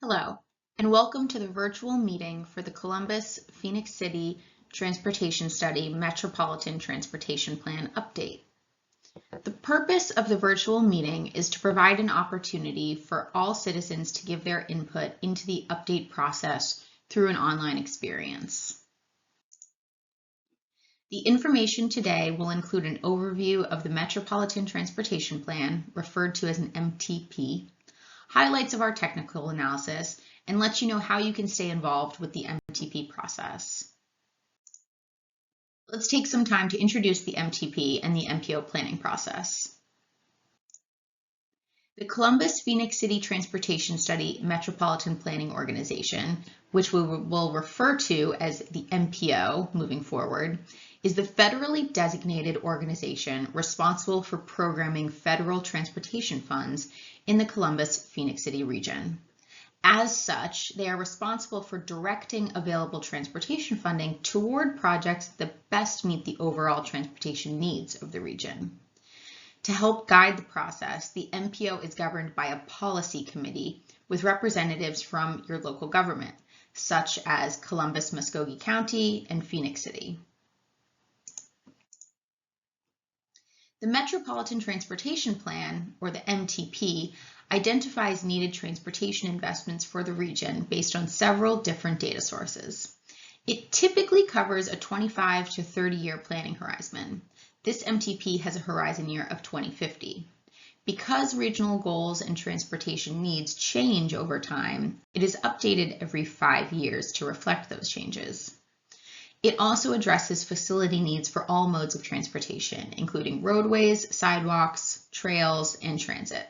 Hello, and welcome to the virtual meeting for the Columbus-Phoenix City Transportation Study Metropolitan Transportation Plan Update. The purpose of the virtual meeting is to provide an opportunity for all citizens to give their input into the update process through an online experience. The information today will include an overview of the Metropolitan Transportation Plan, referred to as an MTP, highlights of our technical analysis, and let you know how you can stay involved with the MTP process. Let's take some time to introduce the MTP and the MPO planning process. The Columbus-Phoenix City Transportation Study Metropolitan Planning Organization, which we will refer to as the MPO moving forward, is the federally designated organization responsible for programming federal transportation funds in the Columbus-Phoenix City region. As such, they are responsible for directing available transportation funding toward projects that best meet the overall transportation needs of the region. To help guide the process, the MPO is governed by a policy committee with representatives from your local government, such as Columbus-Muskogee County and Phoenix City. The Metropolitan Transportation Plan, or the MTP, identifies needed transportation investments for the region based on several different data sources. It typically covers a 25 to 30-year planning horizon. This MTP has a horizon year of 2050. Because regional goals and transportation needs change over time, it is updated every 5 years to reflect those changes. It also addresses facility needs for all modes of transportation, including roadways, sidewalks, trails, and transit.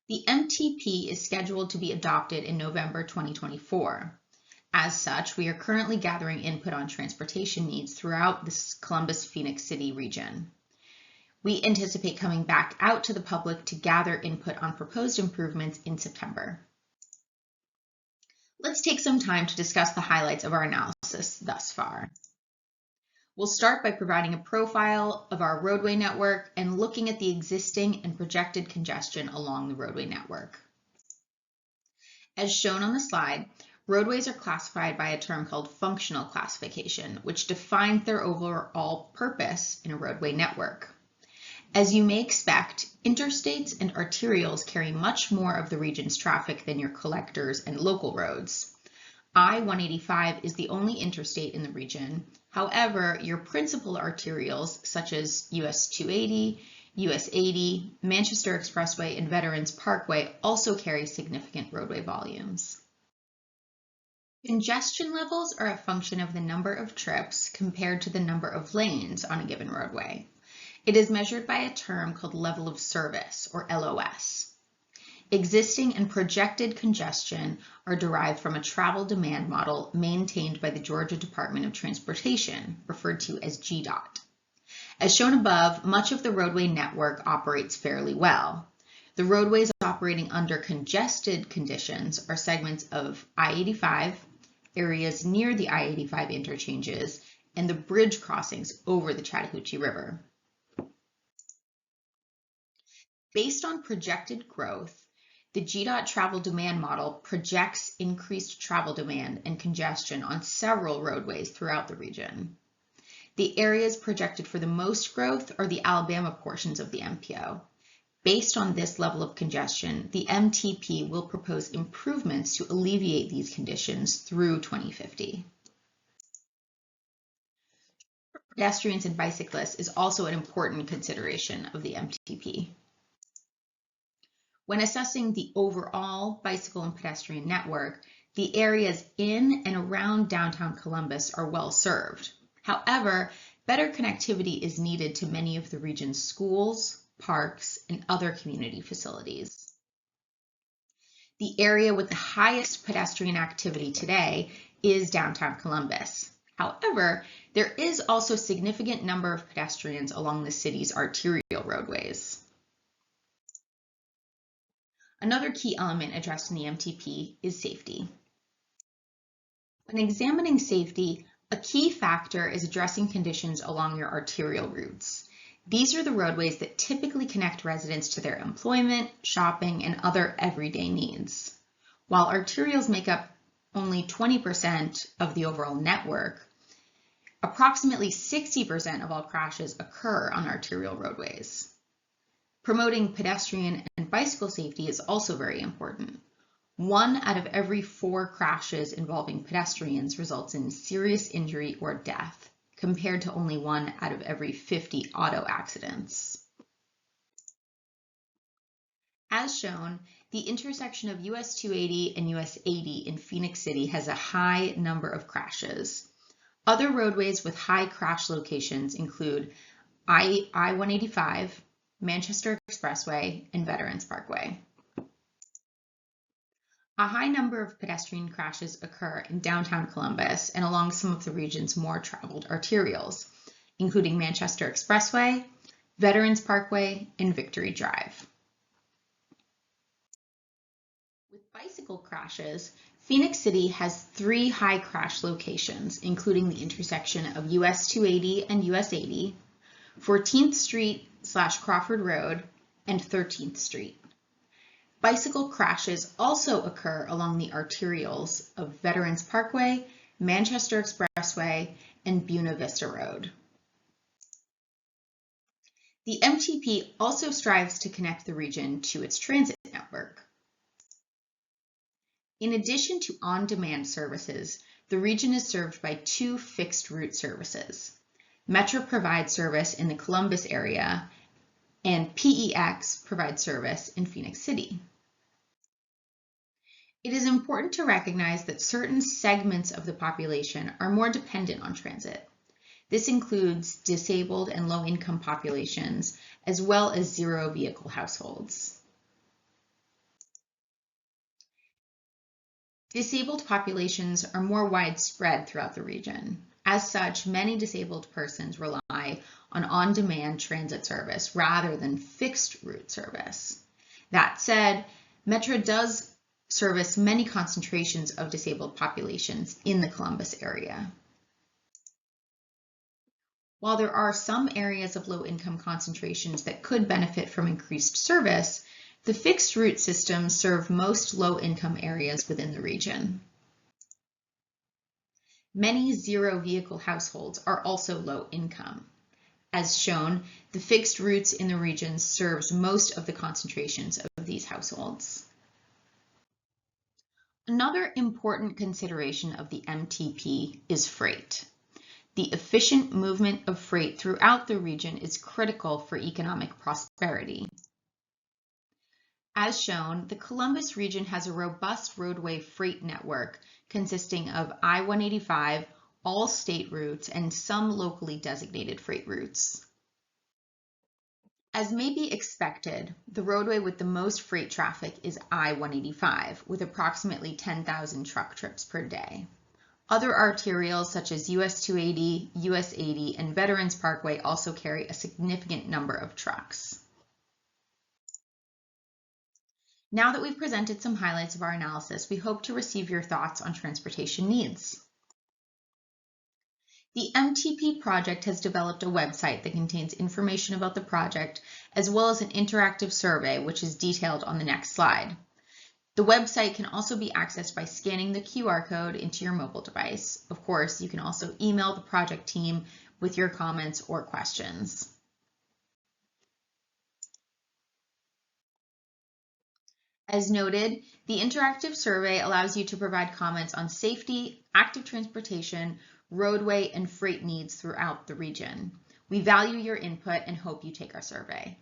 The MTP is scheduled to be adopted in November 2024. As such, we are currently gathering input on transportation needs throughout the Columbus-Phoenix City region. We anticipate coming back out to the public to gather input on proposed improvements in September. Let's take some time to discuss the highlights of our analysis thus far. We'll start by providing a profile of our roadway network and looking at the existing and projected congestion along the roadway network. As shown on the slide, roadways are classified by a term called functional classification, which defines their overall purpose in a roadway network. As you may expect, interstates and arterials carry much more of the region's traffic than your collectors and local roads. I-185 is the only interstate in the region. However, your principal arterials, such as US 280, US 80, Manchester Expressway, and Veterans Parkway, also carry significant roadway volumes. Congestion levels are a function of the number of trips compared to the number of lanes on a given roadway. It is measured by a term called level of service, or LOS. Existing and projected congestion are derived from a travel demand model maintained by the Georgia Department of Transportation, referred to as GDOT. As shown above, much of the roadway network operates fairly well. The roadways operating under congested conditions are segments of I-85, areas near the I-85 interchanges, and the bridge crossings over the Chattahoochee River. Based on projected growth, the GDOT travel demand model projects increased travel demand and congestion on several roadways throughout the region. The areas projected for the most growth are the Alabama portions of the MPO. Based on this level of congestion, the MTP will propose improvements to alleviate these conditions through 2050. Pedestrians and bicyclists is also an important consideration of the MTP. When assessing the overall bicycle and pedestrian network, the areas in and around downtown Columbus are well served. However, better connectivity is needed to many of the region's schools, parks, and other community facilities. The area with the highest pedestrian activity today is downtown Columbus. However, there is also a significant number of pedestrians along the city's arterial roadways. Another key element addressed in the MTP is safety. When examining safety, a key factor is addressing conditions along your arterial routes. These are the roadways that typically connect residents to their employment, shopping, and other everyday needs. While arterials make up only 20% of the overall network, approximately 60% of all crashes occur on arterial roadways. Promoting pedestrian and bicycle safety is also very important. 1 out of every 4 crashes involving pedestrians results in serious injury or death, compared to only 1 out of every 50 auto accidents. As shown, the intersection of US 280 and US 80 in Phoenix City has a high number of crashes. Other roadways with high crash locations include I-185, Manchester Expressway, and Veterans Parkway. A high number of pedestrian crashes occur in downtown Columbus and along some of the region's more traveled arterials, including Manchester Expressway, Veterans Parkway, and Victory Drive. With bicycle crashes, Phoenix City has 3 high crash locations, including the intersection of US 280 and US 80, 14th Street/Crawford Road, and 13th Street. Bicycle crashes also occur along the arterials of Veterans Parkway, Manchester Expressway, and Buena Vista Road. The MTP also strives to connect the region to its transit network. In addition to on-demand services, the region is served by 2 fixed route services. Metro provides service in the Columbus area, and PEX provides service in Phoenix City. It is important to recognize that certain segments of the population are more dependent on transit. This includes disabled and low-income populations, as well as zero-vehicle households. Disabled populations are more widespread throughout the region. As such, many disabled persons rely on-demand transit service rather than fixed route service. That said, Metro does service many concentrations of disabled populations in the Columbus area. While there are some areas of low-income concentrations that could benefit from increased service, the fixed route systems serve most low-income areas within the region. Many zero-vehicle households are also low-income. As shown, the fixed routes in the region serves most of the concentrations of these households. Another important consideration of the MTP is freight. The efficient movement of freight throughout the region is critical for economic prosperity. As shown, the Columbus region has a robust roadway freight network consisting of I-185, all state routes, and some locally designated freight routes. As may be expected, the roadway with the most freight traffic is I-185, with approximately 10,000 truck trips per day. Other arterials such as US 280, US 80, and Veterans Parkway also carry a significant number of trucks. Now that we've presented some highlights of our analysis, we hope to receive your thoughts on transportation needs. The MTP project has developed a website that contains information about the project, as well as an interactive survey, which is detailed on the next slide. The website can also be accessed by scanning the QR code into your mobile device. Of course, you can also email the project team with your comments or questions. As noted, the interactive survey allows you to provide comments on safety, active transportation, roadway, and freight needs throughout the region. We value your input and hope you take our survey.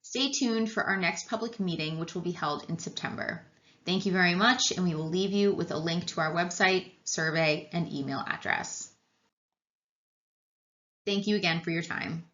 Stay tuned for our next public meeting, which will be held in September. Thank you very much, and we will leave you with a link to our website, survey, and email address. Thank you again for your time.